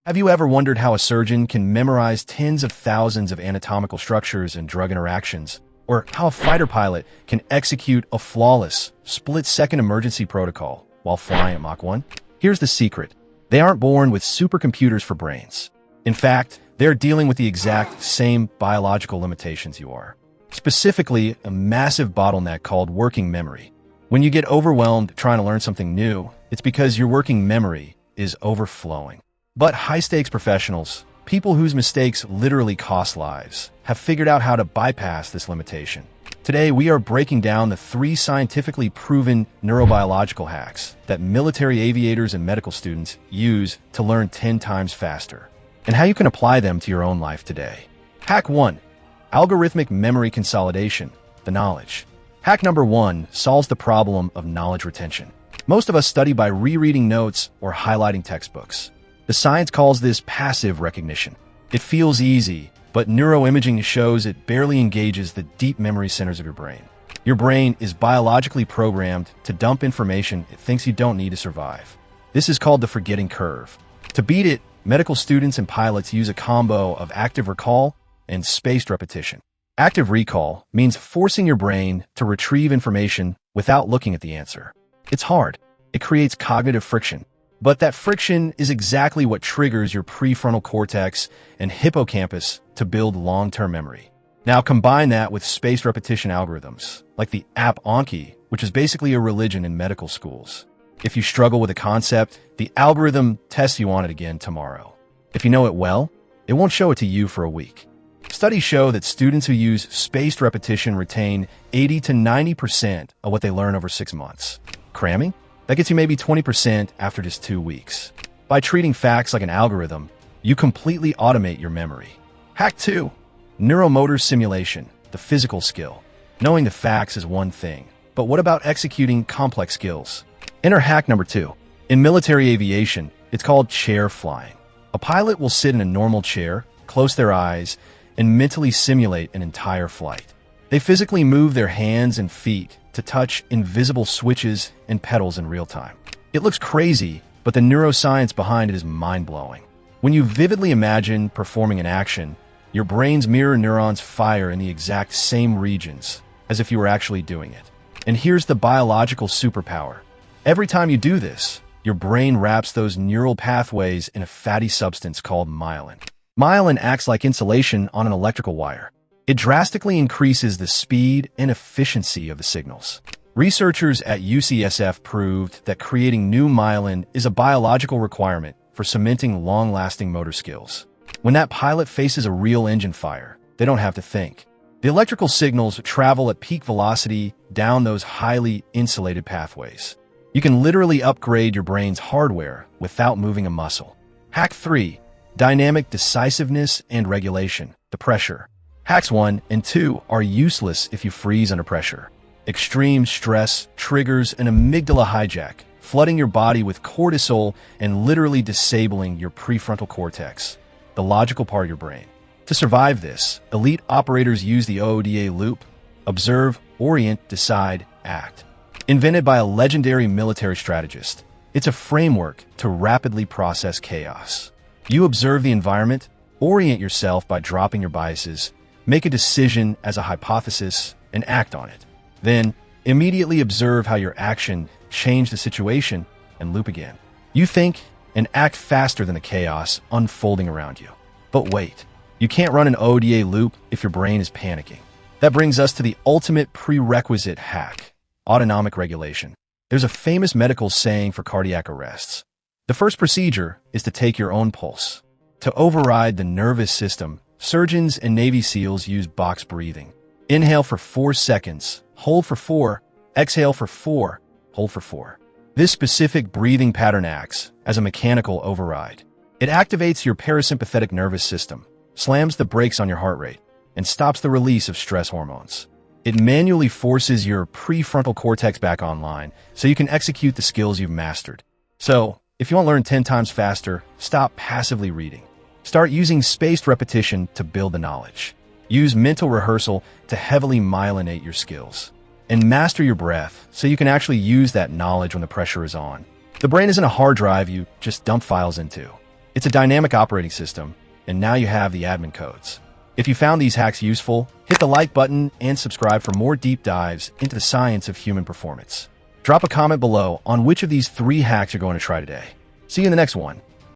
Have you ever wondered how a surgeon can memorize tens of thousands of anatomical structures and drug interactions? Or how a fighter pilot can execute a flawless, split-second emergency protocol while flying at Mach 1? Here's the secret. They aren't born with supercomputers for brains. In fact, they're dealing with the exact same biological limitations you are. Specifically, a massive bottleneck called working memory. When you get overwhelmed trying to learn something new, it's because your working memory is overflowing. But high-stakes professionals, people whose mistakes literally cost lives, have figured out how to bypass this limitation. Today, we are breaking down the 3 scientifically proven neurobiological hacks that military aviators and medical students use to learn 10 times faster, and how you can apply them to your own life today. Hack 1. Algorithmic memory consolidation, the knowledge. Hack number 1 solves the problem of knowledge retention. Most of us study by rereading notes or highlighting textbooks. The science calls this passive recognition. It feels easy, but neuroimaging shows it barely engages the deep memory centers of your brain. Your brain is biologically programmed to dump information it thinks you don't need to survive. This is called the forgetting curve. To beat it, medical students and pilots use a combo of active recall and spaced repetition. Active recall means forcing your brain to retrieve information without looking at the answer. It's hard. It creates cognitive friction. But that friction is exactly what triggers your prefrontal cortex and hippocampus to build long-term memory. Now combine that with spaced repetition algorithms, like the app Anki, which is basically a religion in medical schools. If you struggle with a concept, the algorithm tests you on it again tomorrow. If you know it well, it won't show it to you for a week. Studies show that students who use spaced repetition retain 80 to 90% of what they learn over 6 months. Cramming? That gets you maybe 20% after just 2 weeks. By treating facts like an algorithm, you completely automate your memory. Hack 2. Neuromotor simulation, the physical skill. Knowing the facts is one thing, but what about executing complex skills? Enter hack number 2. In military aviation, it's called chair flying. A pilot will sit in a normal chair, close their eyes, and mentally simulate an entire flight. They physically move their hands and feet to touch invisible switches and pedals in real time. It looks crazy, but the neuroscience behind it is mind-blowing. When you vividly imagine performing an action, your brain's mirror neurons fire in the exact same regions as if you were actually doing it. And here's the biological superpower. Every time you do this, your brain wraps those neural pathways in a fatty substance called myelin. Myelin acts like insulation on an electrical wire. It drastically increases the speed and efficiency of the signals. Researchers at UCSF proved that creating new myelin is a biological requirement for cementing long-lasting motor skills. When that pilot faces a real engine fire, they don't have to think. The electrical signals travel at peak velocity down those highly insulated pathways. You can literally upgrade your brain's hardware without moving a muscle. Hack 3. Dynamic decisiveness and regulation, the pressure. Hacks 1 and 2 are useless if you freeze under pressure. Extreme stress triggers an amygdala hijack, flooding your body with cortisol and literally disabling your prefrontal cortex, the logical part of your brain. To survive this, elite operators use the OODA loop: observe, orient, decide, act. Invented by a legendary military strategist, it's a framework to rapidly process chaos. You observe the environment, orient yourself by dropping your biases, make a decision as a hypothesis, and act on it. Then, immediately observe how your action changed the situation and loop again. You think and act faster than the chaos unfolding around you. But wait, you can't run an OODA loop if your brain is panicking. That brings us to the ultimate prerequisite hack: autonomic regulation. There's a famous medical saying for cardiac arrests. The first procedure is to take your own pulse. To override the nervous system, surgeons and Navy SEALs use box breathing. Inhale for 4 seconds, hold for 4, exhale for 4, hold for 4. This specific breathing pattern acts as a mechanical override. It activates your parasympathetic nervous system, slams the brakes on your heart rate, and stops the release of stress hormones. It manually forces your prefrontal cortex back online so you can execute the skills you've mastered. So, if you want to learn 10 times faster, stop passively reading. Start using spaced repetition to build the knowledge. Use mental rehearsal to heavily myelinate your skills. And master your breath so you can actually use that knowledge when the pressure is on. The brain isn't a hard drive you just dump files into. It's a dynamic operating system, and now you have the admin codes. If you found these hacks useful, hit the like button and subscribe for more deep dives into the science of human performance. Drop a comment below on which of these 3 hacks you're going to try today. See you in the next one.